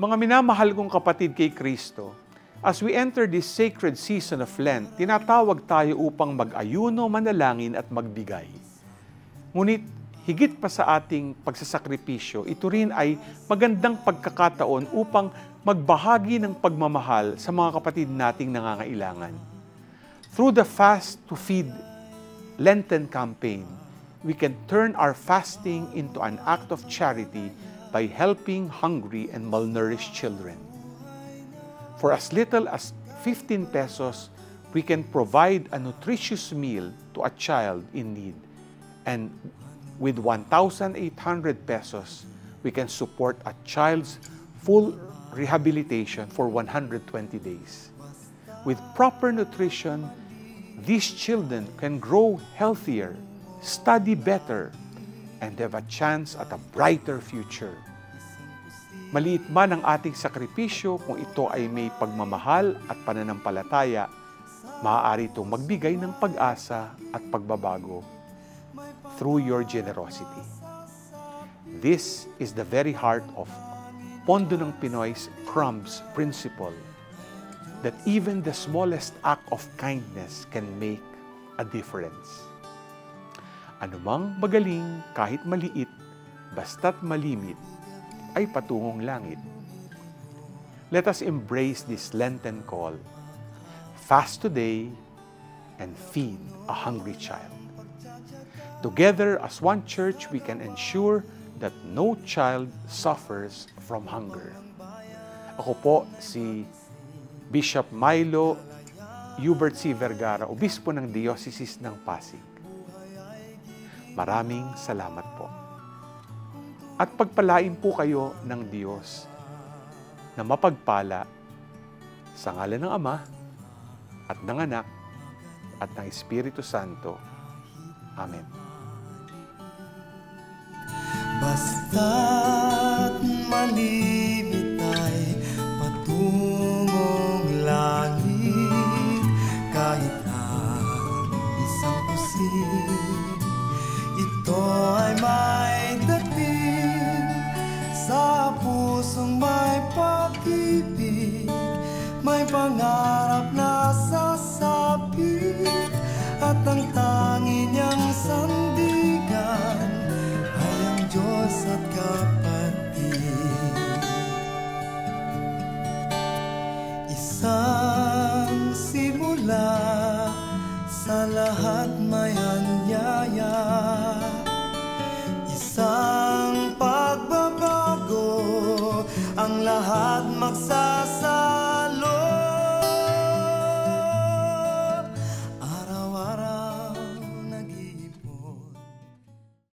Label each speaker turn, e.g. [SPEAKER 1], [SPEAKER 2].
[SPEAKER 1] Mga minamahal kong kapatid kay Kristo, as we enter this sacred season of Lent, tinatawag tayo upang mag-ayuno, manalangin at magbigay. Ngunit higit pa sa ating pagsasakripisyo, ito rin ay magandang pagkakataon upang magbahagi ng pagmamahal sa mga kapatid nating nangangailangan. Through the Fast to Feed Lenten campaign, we can turn our fasting into an act of charity by helping hungry and malnourished children. For as little as 15 pesos, we can provide a nutritious meal to a child in need. And with 1,800 pesos, we can support a child's full rehabilitation for 120 days. With proper nutrition, these children can grow healthier, study better, and have a chance at a brighter future. Maliit man ang ating sakripisyo, kung ito ay may pagmamahal at pananampalataya, maaari itong magbigay ng pag-asa at pagbabago through your generosity. This is the very heart of Pondo ng Pinoy's Crumbs principle, that even the smallest act of kindness can make a difference. Anumang magaling kahit maliit, basta't malimit, ay patungong langit. Let us embrace this Lenten call. Fast today and feed a hungry child. Together as one church, we can ensure that no child suffers from hunger. Ako po si Bishop Milo Hubert C. Vergara, Obispo ng Diocese ng Pasig. Maraming salamat po. At pagpalain po kayo ng Diyos na mapagpala sa ngalan ng Ama at ng Anak at ng Espiritu Santo. Amen.
[SPEAKER 2] Basta't malimit ay patungong langit, kahit ang isang pusit, ito ay may dating sa pusong may pag-ibig, may pangarap na sasabit, at ang tanging niyang sandigan ay ang Diyos at kapatid. Isang simula sa lahat may anyaya, isang pagbabago, ang lahat magsasama.